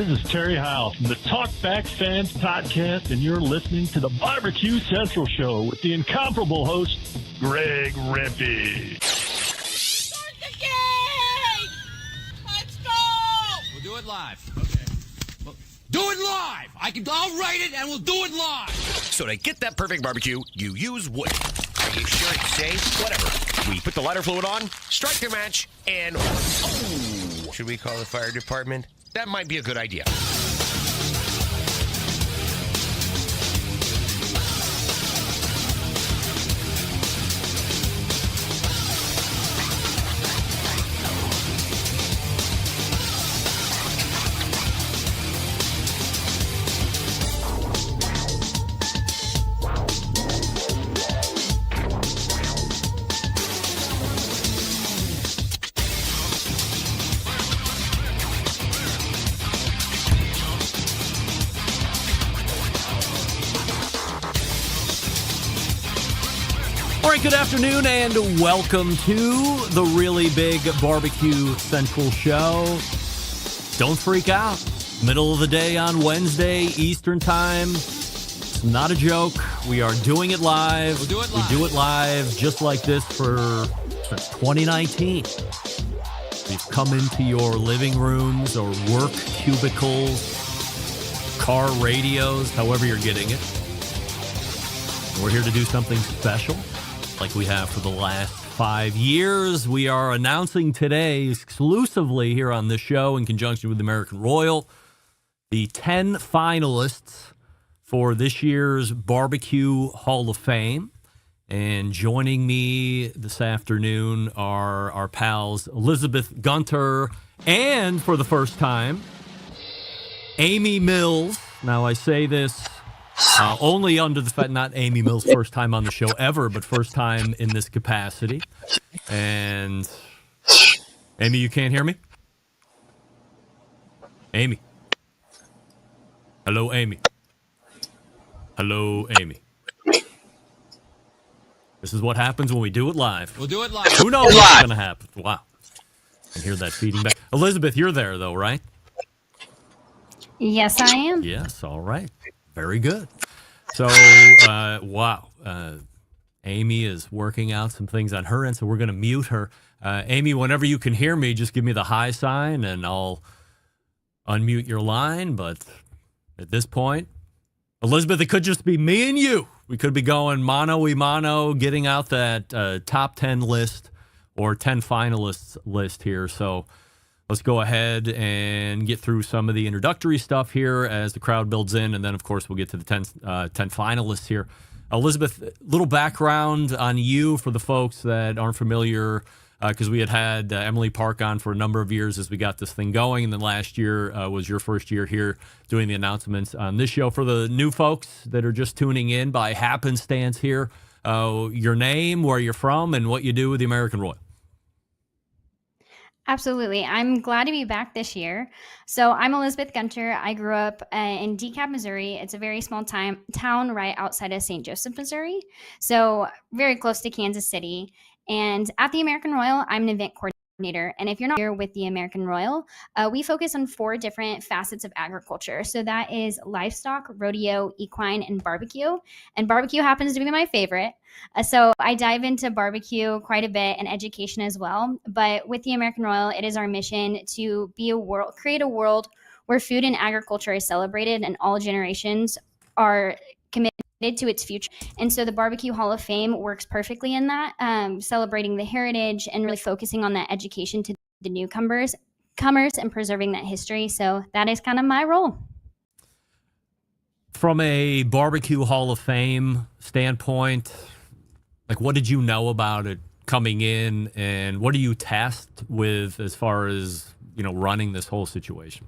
This is Terry Howe from the Talkback Fans Podcast, and you're listening to the BBQ Central Show with the incomparable host, Greg Rempe. Start the game! Let's go! We'll do it live. Okay. Well, do it live! I'll write it and we'll do it live! So to get that perfect barbecue, you use wood. Are you sure it's safe? Whatever. We put the lighter fluid on, strike your match, and... Oh! Should we call the fire department? That might be a good idea. All right, good afternoon and welcome to the Really Big BBQ Central Show. Don't freak out. Middle of the day on Wednesday, Eastern Time. It's not a joke. We are doing it live. We'll do it live. We do it live just like this since 2019. We've come into your living rooms or work cubicles, car radios, however you're getting it. We're here to do something special, like we have for the last 5 years. We are announcing today exclusively here on this show in conjunction with American Royal, the 10 finalists for this year's BBQ Hall of Fame. And joining me this afternoon are our pals Elizabeth Gunter and, for the first time, Amy Mills. Now, I say this only under the fact, not Amy Mills' first time on the show ever, but first time in this capacity. And Amy, you can't hear me? Amy. Hello, Amy. Hello, Amy. This is what happens when we do it live. We'll do it live. Who knows what's going to happen? Wow. I can hear that feeding back. Elizabeth, you're there, though, right? Yes, I am. Yes, all right. Very good. So, wow. Amy is working out some things on her end, so we're going to mute her. Amy, whenever you can hear me, just give me the hi sign, and I'll unmute your line. But at this point, Elizabeth, it could just be me and you. We could be going mano-a-mano, getting out that top 10 list or 10 finalists list here. So let's go ahead and get through some of the introductory stuff here as the crowd builds in. And then, of course, we'll get to the 10 finalists here. Elizabeth, little background on you for the folks that aren't familiar, because we had Emily Park on for a number of years as we got this thing going. And then last year was your first year here doing the announcements on this show. For the new folks that are just tuning in by happenstance here, your name, where you're from, and what you do with the American Royal. Absolutely. I'm glad to be back this year. So I'm Elizabeth Gunter. I grew up in DeKalb, Missouri. It's a very small town right outside of St. Joseph, Missouri. So very close to Kansas City. And at the American Royal, I'm an event coordinator. And if you're not familiar with the American Royal, we focus on 4 different facets of agriculture. So that is livestock, rodeo, equine, and barbecue. And barbecue happens to be my favorite. So I dive into barbecue quite a bit and education as well. But with the American Royal, it is our mission to create a world where food and agriculture is celebrated and all generations are committed to its future. And so the BBQ Hall of Fame works perfectly in that, celebrating the heritage and really focusing on that education to the newcomers and preserving that history. So that is kind of my role. From a BBQ Hall of Fame standpoint, like, what did you know about it coming in, and what are you tasked with as far as, running this whole situation?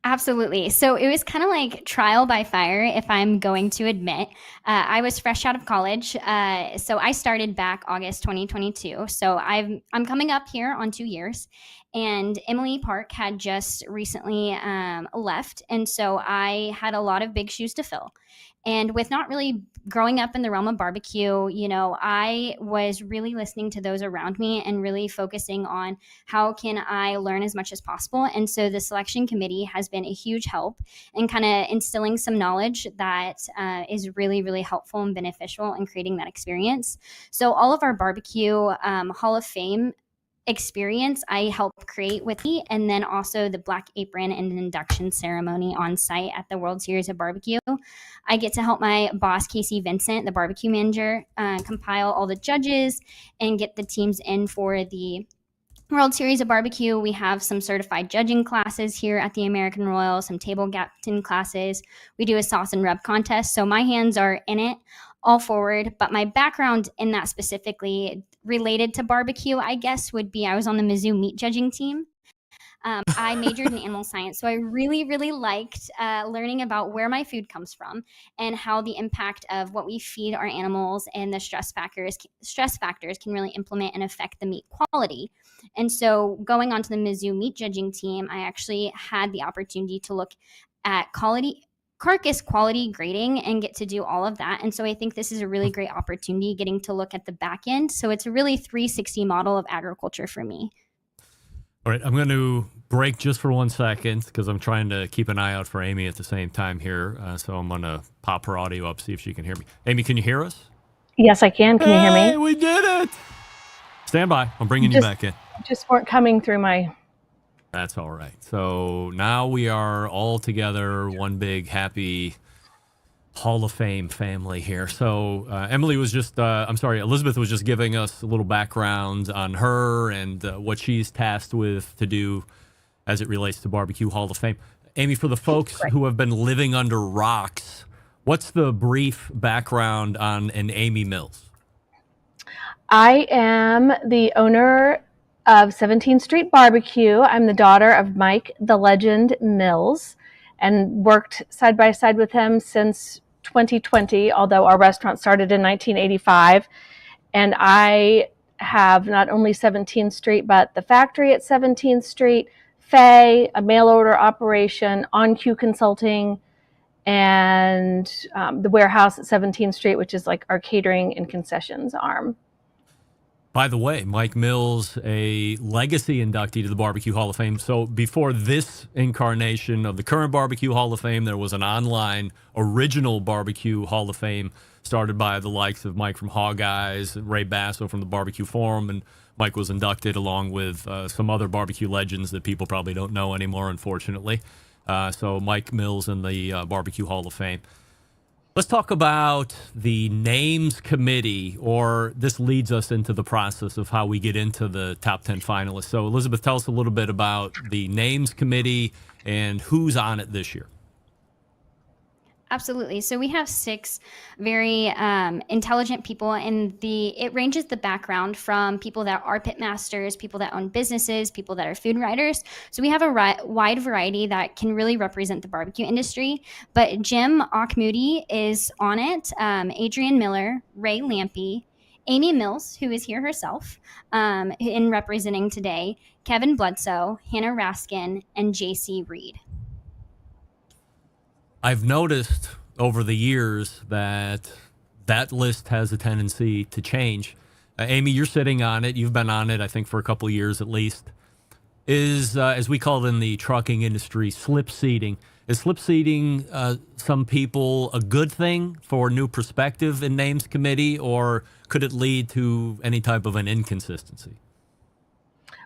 Absolutely. So it was kind of like trial by fire, if I'm going to admit. I was fresh out of college. So I started back August 2022. So I'm coming up here on 2 years. And Emily Park had just recently left. And so I had a lot of big shoes to fill. And with not really growing up in the realm of barbecue, I was really listening to those around me and really focusing on how can I learn as much as possible. And so the selection committee has been a huge help in kind of instilling some knowledge that is really, really helpful and beneficial in creating that experience. So all of our barbecue Hall of Fame experience I help create with me, and then also the black apron and induction ceremony on site at the World Series of Barbecue. I get to help my boss, Casey Vincent, the barbecue manager, compile all the judges and get the teams in for the World Series of Barbecue. We have some certified judging classes here at the American Royal, some table captain classes. We do a sauce and rub contest. So my hands are in it all forward, but my background in that specifically related to barbecue, I guess, would be I was on the Mizzou meat judging team. I majored in animal science, so I really, really liked learning about where my food comes from and how the impact of what we feed our animals and the stress factors can really implement and affect the meat quality. And so going onto the Mizzou meat judging team, I actually had the opportunity to look at carcass quality grading and get to do all of that. And so I think this is a really great opportunity getting to look at the back end. So it's a really 360 model of agriculture for me. All right, I'm going to break just for 1 second because I'm trying to keep an eye out for Amy at the same time here. So I'm going to pop her audio up, see if she can hear me. Amy, can you hear us? Yes, I can. Can you hear me? Hey, we did it. Stand by. I'm bringing you back in. Just weren't coming through my... That's all right. So now we are all together, one big happy Hall of Fame family here. So Elizabeth was just giving us a little background on her and what she's tasked with to do as it relates to BBQ Hall of Fame. Amy, for the folks who have been living under rocks, what's the brief background on an Amy Mills? I am the owner of 17th Street BBQ. I'm the daughter of Mike, the legend Mills, and worked side by side with him since 2020, although our restaurant started in 1985. And I have not only 17th Street, but the factory at 17th Street, Faye, a mail order operation, On-Q Consulting, and the warehouse at 17th Street, which is like our catering and concessions arm. By the way, Mike Mills, a legacy inductee to the BBQ Hall of Fame. So before this incarnation of the current BBQ Hall of Fame, there was an online original BBQ Hall of Fame started by the likes of Mike from Hog Eyes, Ray Basso from the Barbecue Forum, and Mike was inducted along with some other barbecue legends that people probably don't know anymore, unfortunately. So Mike Mills in the BBQ Hall of Fame. Let's talk about the names committee, or this leads us into the process of how we get into the top 10 finalists. So Elizabeth, tell us a little bit about the names committee and who's on it this year. Absolutely. So we have 6 very intelligent people, and it ranges the background from people that are pit masters, people that own businesses, people that are food writers. So we have a wide variety that can really represent the barbecue industry. But Jim Achmoody is on it, Adrian Miller, Ray Lampy, Amy Mills, who is here herself in representing today, Kevin Bledsoe, Hannah Raskin, and JC Reed. I've noticed over the years that list has a tendency to change. Amy, you're sitting on it. You've been on it, I think, for a couple of years at least. Is, as we call it in the trucking industry, slip seating. Is slip seating some people a good thing for new perspective in names committee, or could it lead to any type of an inconsistency?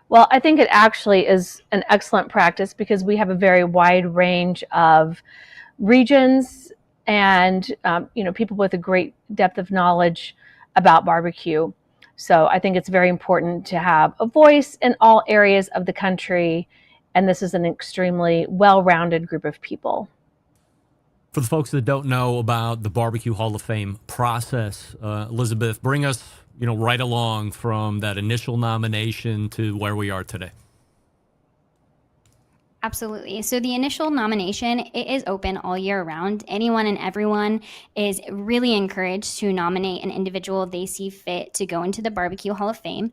Well, I think it actually is an excellent practice because we have a very wide range of regions and people with a great depth of knowledge about barbecue. So I think it's very important to have a voice in all areas of the country, and this is an extremely well-rounded group of people. For the folks that don't know about the BBQ Hall of Fame process, Elizabeth, bring us right along from that initial nomination to where we are today. Absolutely. So the initial nomination, it is open all year round. Anyone and everyone is really encouraged to nominate an individual they see fit to go into the BBQ Hall of Fame.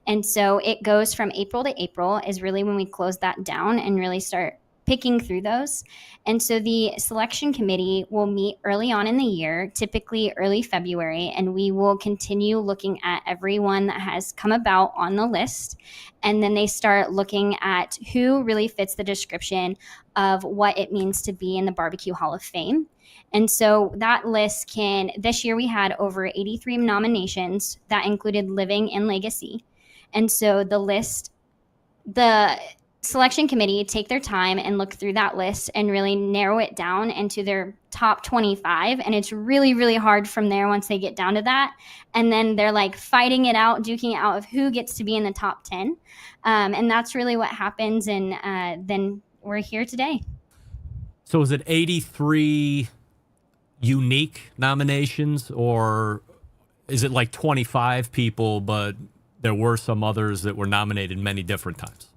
And so it goes from April to April is really when we close that down and really start picking through those. And so the selection committee will meet early on in the year, typically early February, and we will continue looking at everyone that has come about on the list. And then they start looking at who really fits the description of what it means to be in the BBQ Hall of Fame. And so that list this year we had over 83 nominations that included living and legacy. And so the selection committee take their time and look through that list and really narrow it down into their top 25. And it's really, really hard from there once they get down to that. And then they're like fighting it out, duking it out of who gets to be in the top 10. And that's really what happens. And then we're here today. So is it 83 unique nominations, or is it like 25 people, but there were some others that were nominated many different times?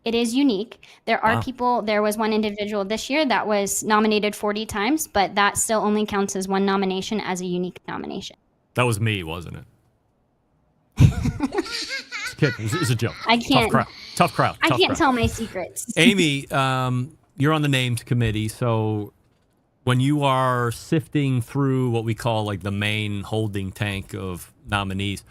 It is unique. There are people, there was one individual this year that was nominated 40 times, but that still only counts as one nomination as a unique nomination. That was me, wasn't it? Just kidding. It's a joke. I can't. Tough crowd. I can't tell my secrets. Amy, you're on the names committee, so when you are sifting through what we call like the main holding tank of nominees,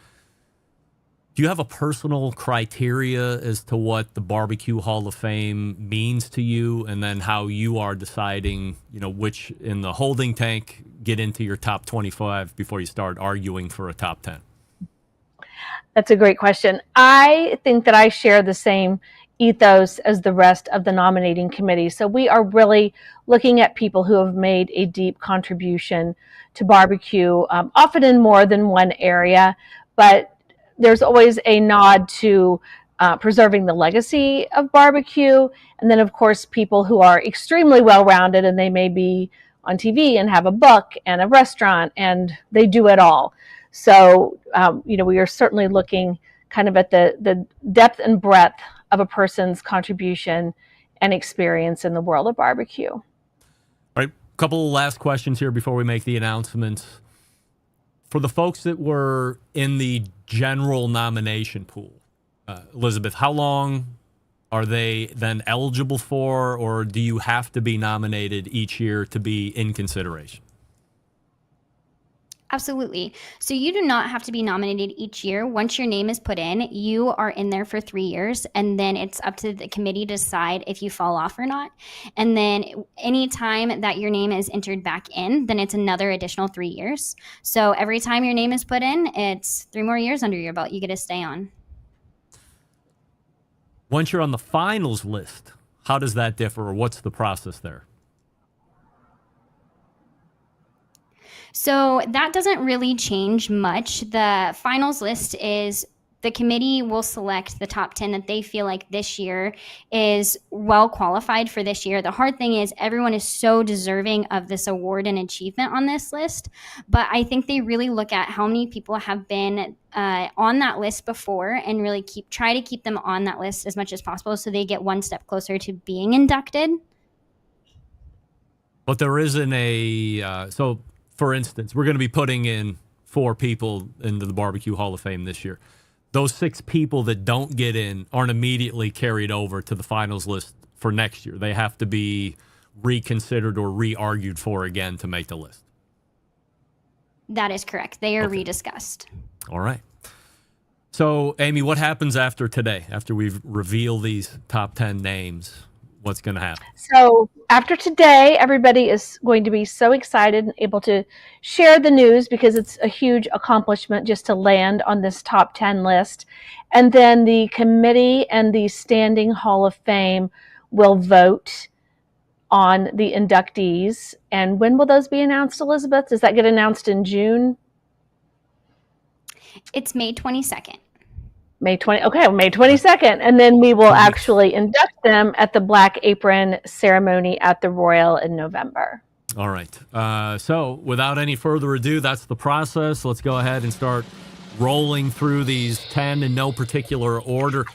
do you have a personal criteria as to what the BBQ Hall of Fame means to you, and then how you are deciding, which in the holding tank get into your top 25 before you start arguing for a top 10? That's a great question. I think that I share the same ethos as the rest of the nominating committee. So we are really looking at people who have made a deep contribution to barbecue, often in more than one area, but there's always a nod to preserving the legacy of barbecue. And then, of course, people who are extremely well-rounded, and they may be on TV and have a book and a restaurant, and they do it all. So, we are certainly looking kind of at the depth and breadth of a person's contribution and experience in the world of barbecue. All right, a couple of last questions here before we make the announcements. For the folks that were in the general nomination pool, Elizabeth, how long are they then eligible for, or do you have to be nominated each year to be in consideration? Absolutely. So you do not have to be nominated each year. Once your name is put in, you are in there for 3 years, and then it's up to the committee to decide if you fall off or not. And then any time that your name is entered back in, then it's another additional 3 years. So every time your name is put in, it's 3 more years under your belt. You get to stay on. Once you're on the finals list, how does that differ, or what's the process there? So that doesn't really change much. The finals list is the committee will select the top 10 that they feel like this year is well qualified for this year. The hard thing is everyone is so deserving of this award and achievement on this list. But I think they really look at how many people have been on that list before and really try to keep them on that list as much as possible so they get one step closer to being inducted. But there isn't so for instance, we're going to be putting in 4 people into the BBQ Hall of Fame this year. Those 6 people that don't get in aren't immediately carried over to the finals list for next year. They have to be reconsidered or re-argued for again to make the list. That is correct. They are rediscussed. All right. So, Amy, what happens after today, after we've revealed these top 10 names? What's going to happen? So after today, everybody is going to be so excited and able to share the news because it's a huge accomplishment just to land on this top 10 list. And then the committee and the Standing Hall of Fame will vote on the inductees. And when will those be announced, Elizabeth? Does that get announced in June? It's May 22nd. May 22nd. And then we will actually induct them at the Black Apron ceremony at the Royal in November. All right. So without any further ado, that's the process. Let's go ahead and start rolling through these 10 in no particular order.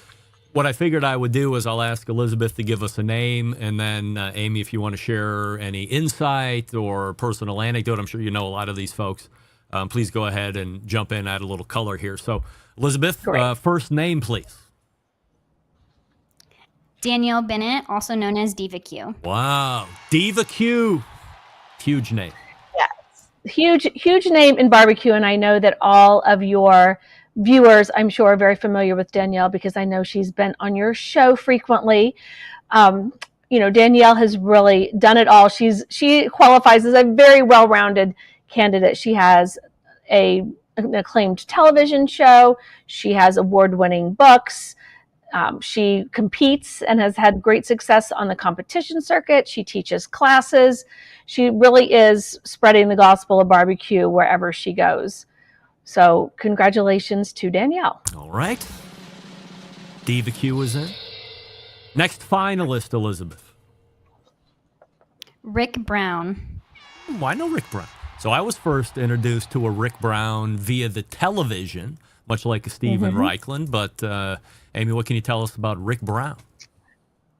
what I figured I would do is I'll ask Elizabeth to give us a name, and then Amy, if you want to share any insight or personal anecdote, I'm sure you know a lot of these folks. Please go ahead and jump in, add a little color here. So, Elizabeth, first name, please. Danielle Bennett, also known as BBQ. Wow, BBQ, huge name. Yes, huge name in barbecue, and I know that all of your viewers, I'm sure, are very familiar with Danielle because I know she's been on your show frequently. Danielle has really done it all. She qualifies as a very well-rounded candidate. She has an acclaimed television show. She has award-winning books. She competes and has had great success on the competition circuit. She teaches classes. She really is spreading the gospel of barbecue wherever she goes. So congratulations to Danielle. All right. BBQ is in. Next finalist, Elizabeth. Rick Brown. I know Rick Brown. So I was first introduced to a Rick Brown via the television, much like a Steven Reichland. But Amy, what can you tell us about Rick Brown?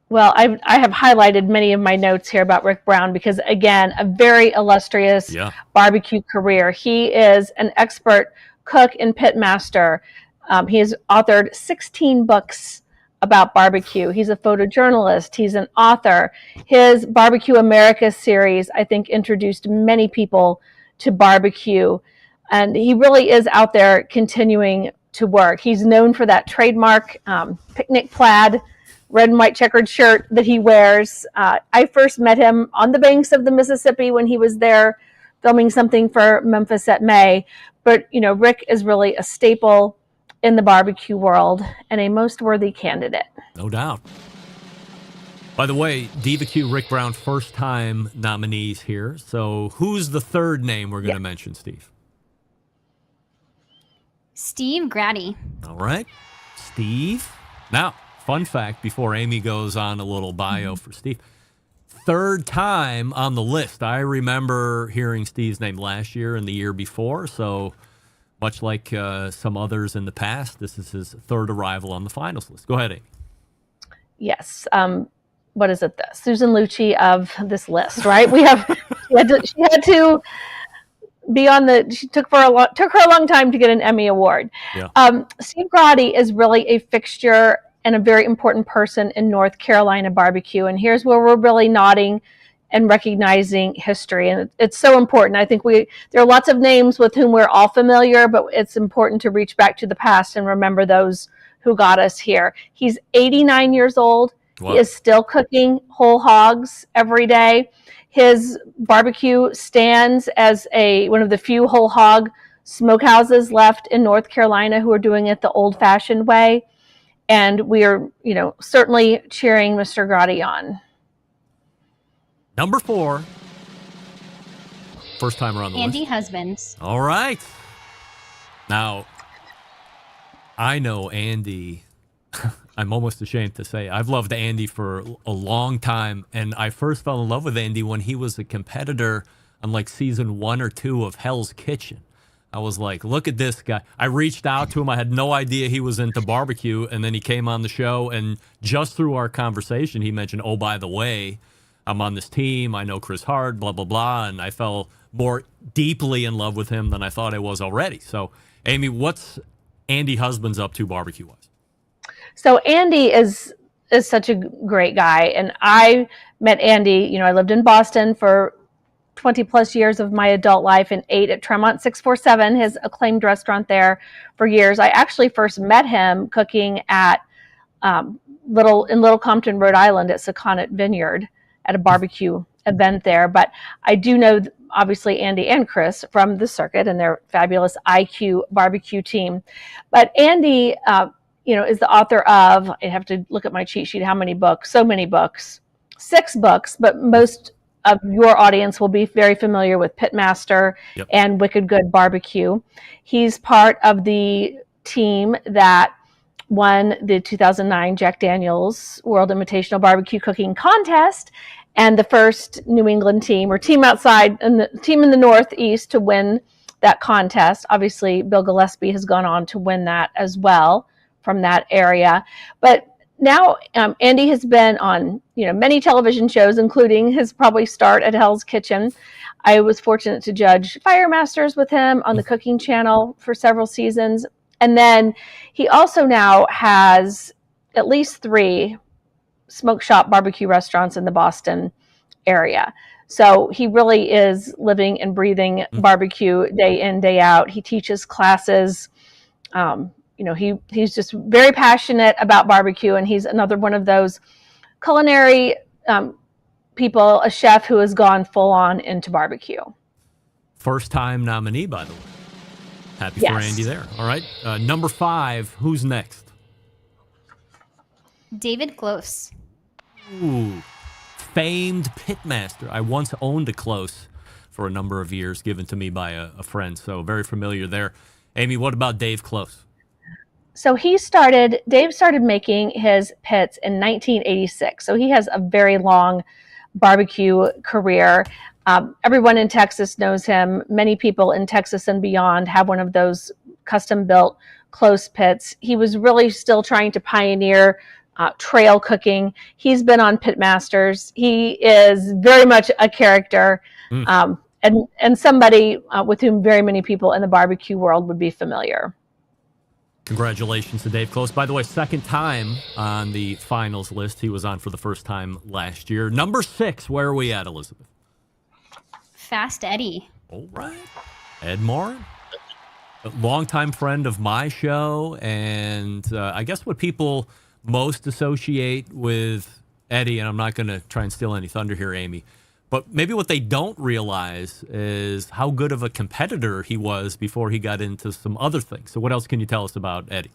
Well, I have highlighted many of my notes here about Rick Brown because, again, a very illustrious barbecue career. He is an expert cook and pitmaster. He has authored 16 books about barbecue. He's a photojournalist. He's an author. His Barbecue America series, I think, introduced many people to barbecue. And he really is out there continuing to work. He's known for that trademark picnic plaid, red and white checkered shirt that he wears. I first met him on the banks of the Mississippi when he was there filming something for Memphis at May. But, Rick is really a staple in the barbecue world and a most worthy candidate. No doubt. By the way, BBQ Rick Brown, first time nominees here. So who's the third name we're going to mention, Steve? Steve Grady. All right. Steve. Now, fun fact before Amy goes on a little bio for Steve. Third time on the list. I remember hearing Steve's name last year and the year before. So much like some others in the past, this is his third arrival on the finals list. Go ahead, Amy. Yes. What is it? The Susan Lucci of this list, right? She had to be on took her a long time to get an Emmy Award. Yeah. Steve Grady is really a fixture and a very important person in North Carolina barbecue. And here's where we're really nodding and recognizing history. And it's so important. I think there are lots of names with whom we're all familiar, but it's important to reach back to the past and remember those who got us here. He's 89 years old. Wow. He is still cooking whole hogs every day. His barbecue stands as one of the few whole hog smokehouses left in North Carolina who are doing it the old-fashioned way. And we are, certainly cheering Mr. Grady on. Number 4. First timer on the list. Andy Husbands. All right. Now, I know Andy. I'm almost ashamed to say I've loved Andy for a long time. And I first fell in love with Andy when he was a competitor on like season 1 or 2 of Hell's Kitchen. I was like, look at this guy. I reached out to him. I had no idea he was into barbecue. And then he came on the show. And just through our conversation, he mentioned, oh, by the way, I'm on this team. I know Chris Hart, blah, blah, blah. And I fell more deeply in love with him than I thought I was already. So, Amy, what's Andy Husbands up to barbecue-wise? So Andy is such a great guy. And I met Andy, I lived in Boston for 20 plus years of my adult life and ate at Tremont 647, his acclaimed restaurant there for years. I actually first met him cooking at Little Compton, Rhode Island at Sakonnet Vineyard at a barbecue event there. But I do know, obviously, Andy and Chris from the circuit and their fabulous IQ barbecue team. But Andy, is the author of, I have to look at my cheat sheet, how many books? So many books. 6 books, but most of your audience will be very familiar with Pitmaster and Wicked Good Barbecue. He's part of the team that won the 2009 Jack Daniel's World Invitational Barbecue Cooking Contest and the first New England team or team outside and the team in the Northeast to win that contest. Obviously, Bill Gillespie has gone on to win that as well from that area. But now Andy has been on, many television shows, including his probably start at Hell's Kitchen. I was fortunate to judge Fire Masters with him on the Cooking Channel for several seasons. And then he also now has at least 3 smoke shop barbecue restaurants in the Boston area. So he really is living and breathing barbecue day in, day out. He teaches classes. He's just very passionate about barbecue, and he's another one of those culinary people, a chef who has gone full on into barbecue. First time nominee, by the way. Happy Yes. for Andy there. All right. Number 5, who's next? David Close. Ooh, famed pitmaster. I once owned a Close for a number of years, given to me by a friend, so very familiar there. Amy, what about Dave Close? So Dave started making his pits in 1986. So he has a very long barbecue career. Everyone in Texas knows him. Many people in Texas and beyond have one of those custom built Close pits. He was really still trying to pioneer trail cooking. He's been on Pitmasters. He is very much a character, and somebody with whom very many people in the barbecue world would be familiar. Congratulations to Dave Close. By the way, second time on the finals list. He was on for the first time last year. Number 6, where are we at, Elizabeth? Fast Eddie. All right. Ed Morin, a longtime friend of my show, and I guess what people most associate with Eddie, and I'm not going to try and steal any thunder here, Amy, but maybe what they don't realize is how good of a competitor he was before he got into some other things. So what else can you tell us about Eddie?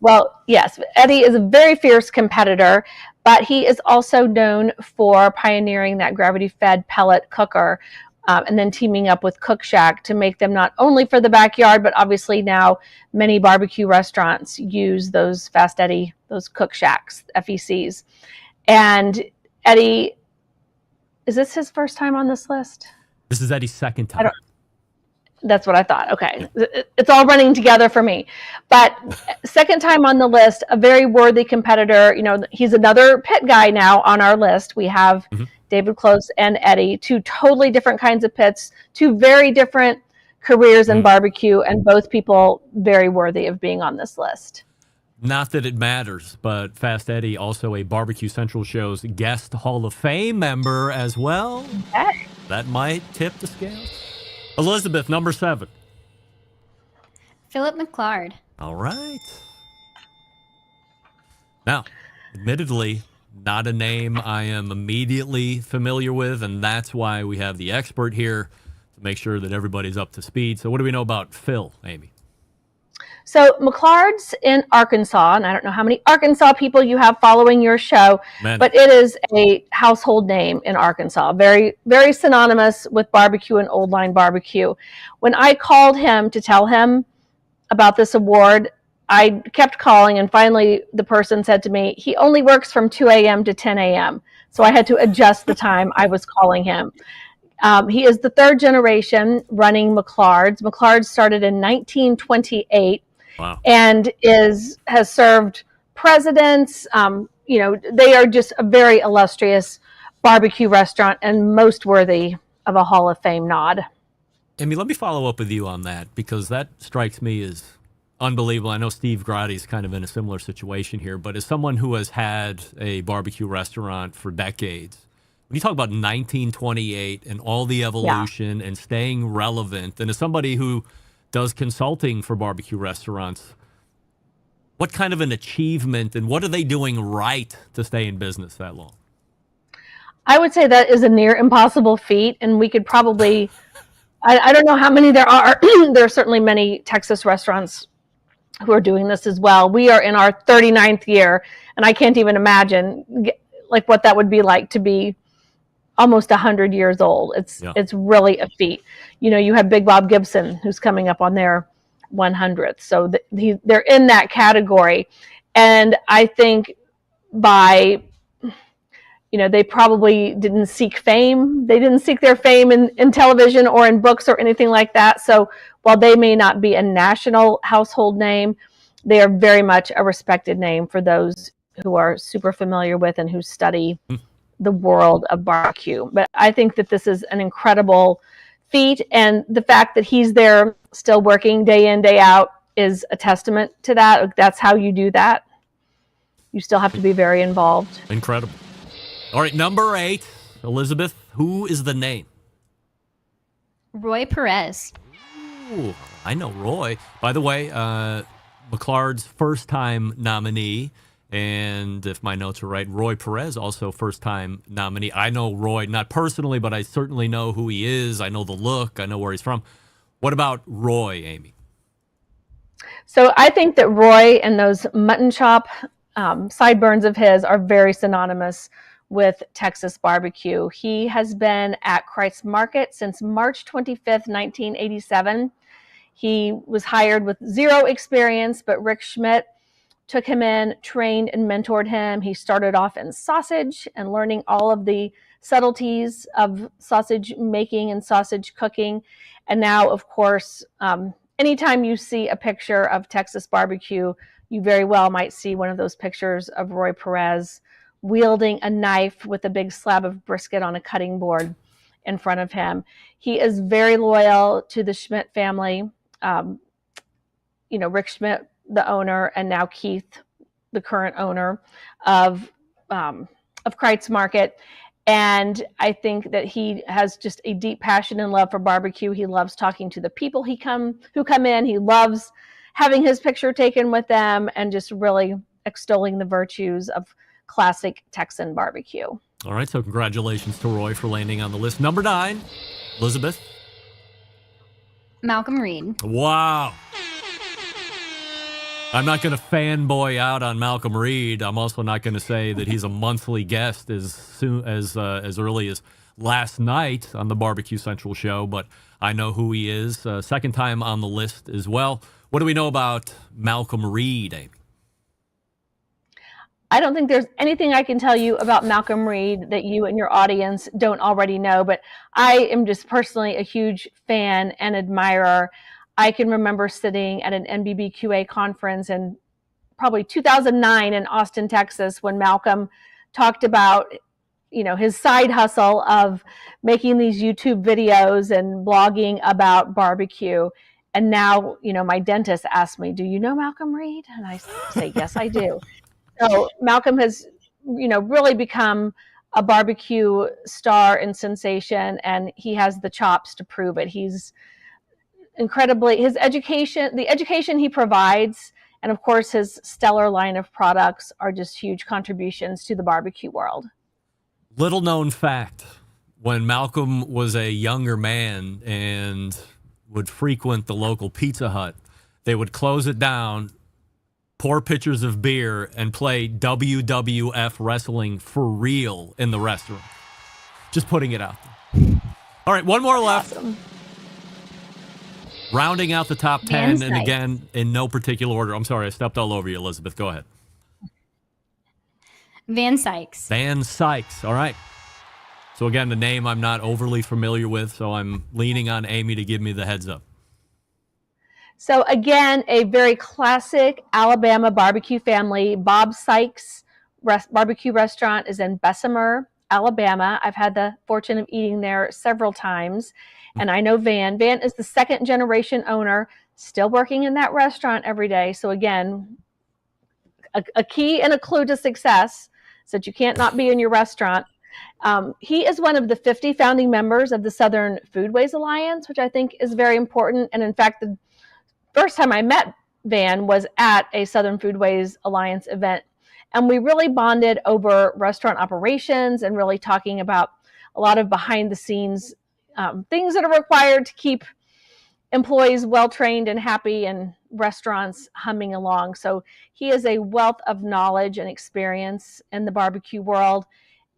Well, yes, Eddie is a very fierce competitor, but he is also known for pioneering that gravity-fed pellet cooker, and then teaming up with Cook Shack to make them not only for the backyard, but obviously now many barbecue restaurants use those Fast Eddie, those Cook Shacks, FECs. And Eddie, is this his first time on this list? This is Eddie's second time. That's what I thought. Okay. It's all running together for me. But second time on the list, a very worthy competitor. He's another pit guy now on our list. We have David Close and Eddie, 2 totally different kinds of pits, 2 very different careers in barbecue, and both people very worthy of being on this list. Not that it matters, but Fast Eddie, also a Barbecue Central Show's guest Hall of Fame member as well. Okay. That might tip the scales. Elizabeth, number 7. Philip McClard. All right. Now, admittedly, not a name I am immediately familiar with, and that's why we have the expert here to make sure that everybody's up to speed. So what do we know about Phil, Amy? So McClard's in Arkansas, and I don't know how many Arkansas people you have following your show, but it is a household name in Arkansas, very, very synonymous with barbecue and old line barbecue. When I called him to tell him about this award, I kept calling, and finally the person said to me, he only works from 2 a.m. to 10 a.m. So I had to adjust the time I was calling him. He is the 3rd generation running McClard's. McClard's started in 1928. Wow. And has served presidents. They are just a very illustrious barbecue restaurant and most worthy of a Hall of Fame nod. Amy, let me follow up with you on that, because that strikes me as unbelievable. I know Steve Grotti's kind of in a similar situation here, but as someone who has had a barbecue restaurant for decades, when you talk about 1928 and all the evolution and staying relevant, and as somebody who does consulting for barbecue restaurants, what kind of an achievement and what are they doing right to stay in business that long? I would say that is a near impossible feat, and we could probably, I don't know how many there are. There are certainly many Texas restaurants who are doing this as well. We are in our 39th year, and I can't even imagine like what that would be like to be almost 100 years old. It's really a feat. You have Big Bob Gibson, who's coming up on their 100th. So they're in that category. And I think they probably didn't seek fame. They didn't seek their fame in television or in books or anything like that. So while they may not be a national household name, they are very much a respected name for those who are super familiar with and who study the world of barbecue. But I think that this is an incredible feat, and the fact that he's there still working day in, day out is a testament to that. That's how you do that. You still have to be very involved. Incredible. All right, number 8, Elizabeth, who is the name? Roy Perez. Ooh, I know Roy. By the way, McLeod's first-time nominee, and if my notes are right, Roy Perez also first-time nominee. I know Roy, not personally, but I certainly know who he is. I know the look. I know where he's from. What about Roy, Amy? So I think that Roy and those mutton chop sideburns of his are very synonymous with Texas barbecue. He has been at Christ's Market since March 25th, 1987. He was hired with zero experience, but Rick Schmidt took him in, trained and mentored him. He started off in sausage and learning all of the subtleties of sausage making and sausage cooking. And now, of course, anytime you see a picture of Texas barbecue, you very well might see one of those pictures of Roy Perez wielding a knife with a big slab of brisket on a cutting board in front of him. He is very loyal to the Schmidt family. Rick Schmidt, the owner, and now Keith, the current owner of Christ's Market. And I think that he has just a deep passion and love for barbecue. He loves talking to the people who come in. He loves having his picture taken with them and just really extolling the virtues of classic Texan barbecue. All right, so congratulations to Roy for landing on the list. Number 9, Elizabeth. Malcolm Reed. Wow. I'm not going to fanboy out on Malcolm Reed. I'm also not going to say that he's a monthly guest as early as last night on the Barbecue Central show, but I know who he is. Second time on the list as well. What do we know about Malcolm Reed, Amy? I don't think there's anything I can tell you about Malcolm Reed that you and your audience don't already know, but I am just personally a huge fan and admirer. I can remember sitting at an NBBQA conference in probably 2009 in Austin, Texas, when Malcolm talked about, his side hustle of making these YouTube videos and blogging about barbecue. And now, my dentist asked me, "Do you know Malcolm Reed?" And I say, "Yes, I do." So Malcolm has, really become a barbecue star and sensation, and he has the chops to prove it. He's the education he provides, and of course his stellar line of products are just huge contributions to the barbecue world. Little known fact, when Malcolm was a younger man and would frequent the local Pizza Hut, they would close it down, pour pitchers of beer, and play WWF wrestling for real in the restaurant. Just putting it out there. All right, one more left. Awesome. Rounding out the top 10, Van and Sykes. again, in no particular order. I'm sorry, I stepped all over you, Elizabeth. Go ahead. Van Sykes. Van Sykes. All right. So again, the name I'm not overly familiar with, so I'm leaning on Amy to give me the heads up. So again, a very classic Alabama barbecue family. Bob Sykes barbecue restaurant is in Bessemer, Alabama. I've had the fortune of eating there several times. And I know Van. Van is the second generation owner, still working in that restaurant every day. So again, a key and a clue to success is that you can't not be in your restaurant. He is one of the 50 founding members of the Southern Foodways Alliance, which I think is very important. And in fact, the first time I met Van was at a Southern Foodways Alliance event. And we really bonded over restaurant operations and really talking about a lot of behind the scenes things that are required to keep employees well-trained and happy and restaurants humming along. So he is a wealth of knowledge and experience in the barbecue world.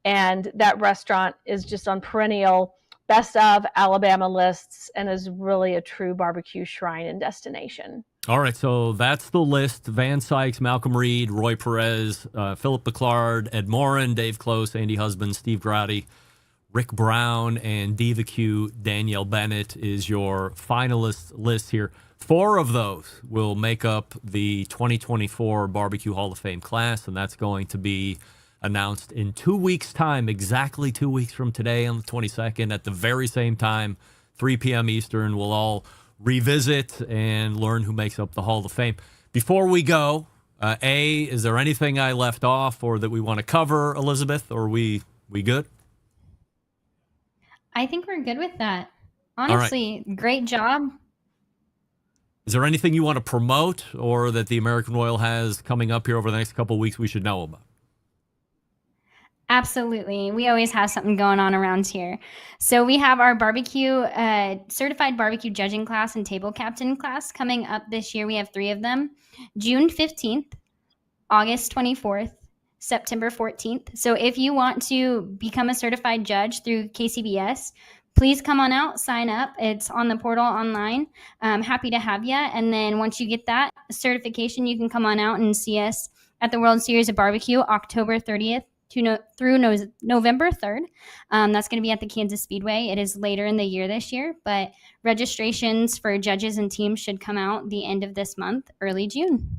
And that restaurant is just on perennial best of Alabama lists and is really a true barbecue shrine and destination. All right, so that's the list. Van Sykes, Malcolm Reed, Roy Perez, Philip McLeod, Ed Morin, Dave Close, Andy Husband, Steve Grotty, Rick Brown, and BBQ Danielle Bennett is your finalist list here. 4 of those will make up the 2024 BBQ Hall of Fame class, and that's going to be announced in 2 weeks' time, exactly 2 weeks from today on the 22nd at the very same time, 3 p.m. Eastern. We'll all revisit and learn who makes up the Hall of Fame. Before we go, is there anything I left off or that we want to cover, Elizabeth, or are we good? I think we're good with that. Honestly, great job. Is there anything you want to promote or that the American Royal has coming up here over the next couple of weeks we should know about? Absolutely. We always have something going on around here. So we have our barbecue, certified barbecue judging class and table captain class coming up this year. We have 3 of them, June 15th, August 24th, September 14th. So if you want to become a certified judge through KCBS, please come on out, sign up. It's on the portal online. I'm happy to have you. And then once you get that certification, you can come on out and see us at the World Series of Barbecue, October 30th through November 3rd. That's going to be at the Kansas Speedway. It is later in the year this year, but registrations for judges and teams should come out the end of this month, early June.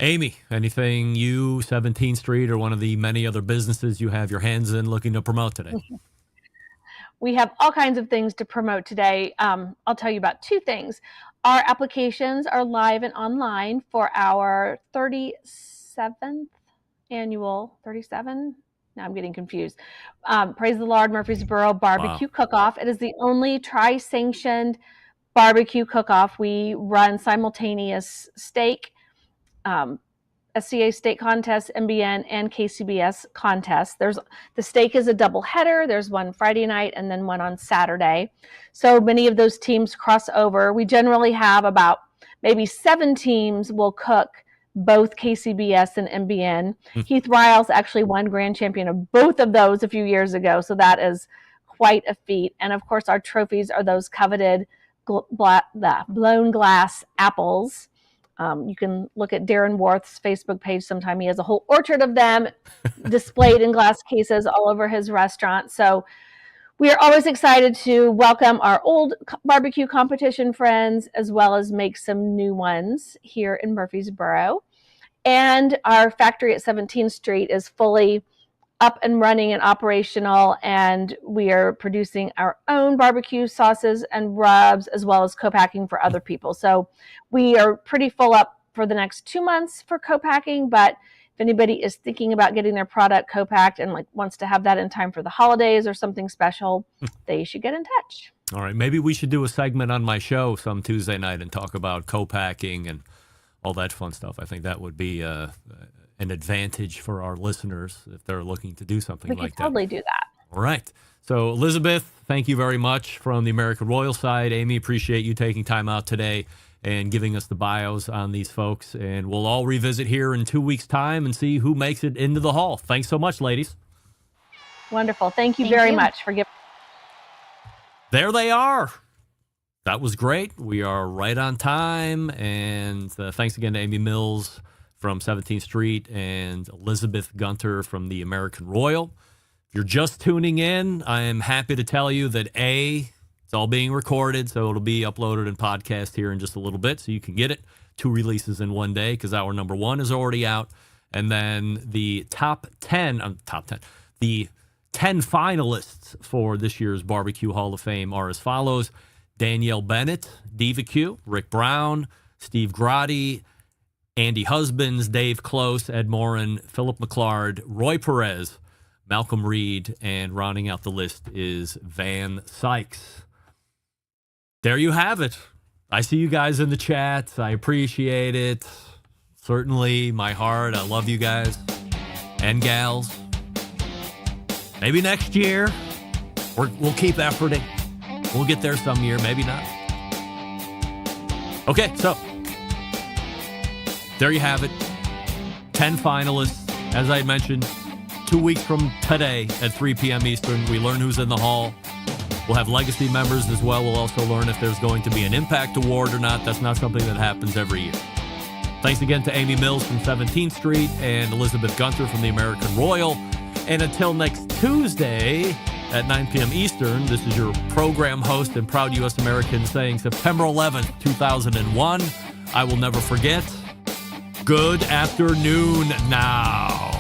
Amy, anything you, 17th Street, or one of the many other businesses you have your hands in looking to promote today? We have all kinds of things to promote today. I'll tell you about 2 things. Our applications are live and online for our 37th annual, 37? Now I'm getting confused. Praise the Lord, Murfreesboro Barbecue Cook-Off. It is the only tri-sanctioned barbecue cook-off. We run simultaneous steak, SCA steak contest, MBN, and KCBS contest. The steak is a double header. There's one Friday night and then one on Saturday. So many of those teams cross over. We generally have about maybe 7 teams will cook both KCBS and MBN. Heath Riles actually won grand champion of both of those a few years ago. So that is quite a feat. And of course, our trophies are those coveted the blown glass apples. You can look at Darren Worth's Facebook page sometime. He has a whole orchard of them displayed in glass cases all over his restaurant. So we are always excited to welcome our old barbecue competition friends as well as make some new ones here in Murfreesboro. And our factory at 17th Street is fully up and running and operational, and we are producing our own barbecue sauces and rubs as well as co-packing for other people. So we are pretty full up for the next 2 months for co-packing, but if anybody is thinking about getting their product co-packed and wants to have that in time for the holidays or something special, they should get in touch. All right. Maybe we should do a segment on my show some Tuesday night and talk about co-packing and all that fun stuff. I think that would be an advantage for our listeners if they're looking to do something like that. We could totally do that. All right. So, Elizabeth, thank you very much from the American Royal side. Amy, appreciate you taking time out today and giving us the bios on these folks. And we'll all revisit here in 2 weeks' time and see who makes it into the hall. Thanks so much, ladies. Wonderful. Thank you very much for giving. There they are. That was great. We are right on time. And thanks again to Amy Mills from 17th Street and Elizabeth Gunter from the American Royal. If you're just tuning in, I am happy to tell you that it's all being recorded, so it'll be uploaded in podcast here in just a little bit, so you can get it. 2 releases in one day, because our number 1 is already out. And then the the 10 finalists for this year's BBQ Hall of Fame are as follows: Danielle Bennett, BBQ, Rick Brown, Steve Grotti, Andy Husbands, Dave Close, Ed Morin, Philip McClard, Roy Perez, Malcolm Reed, and rounding out the list is Van Sykes. There you have it. I see you guys in the chat. I appreciate it. Certainly, my heart. I love you guys and gals. Maybe next year, we'll keep efforting. We'll get there some year, maybe not. Okay, so there you have it. 10 finalists. As I mentioned, 2 weeks from today at 3 p.m. Eastern, we learn who's in the hall. We'll have legacy members as well. We'll also learn if there's going to be an impact award or not. That's not something that happens every year. Thanks again to Amy Mills from 17th Street and Elizabeth Gunter from the American Royal. And until next Tuesday, at 9 p.m. Eastern. This is your program host and proud U.S. American saying September 11th, 2001. I will never forget. Good afternoon now.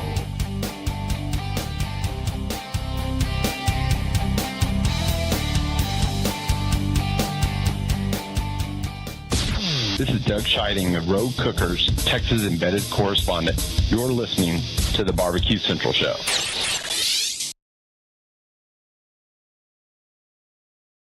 This is Doug Scheiding, the Rogue Cookers, Texas embedded correspondent. You're listening to the BBQ Central Show.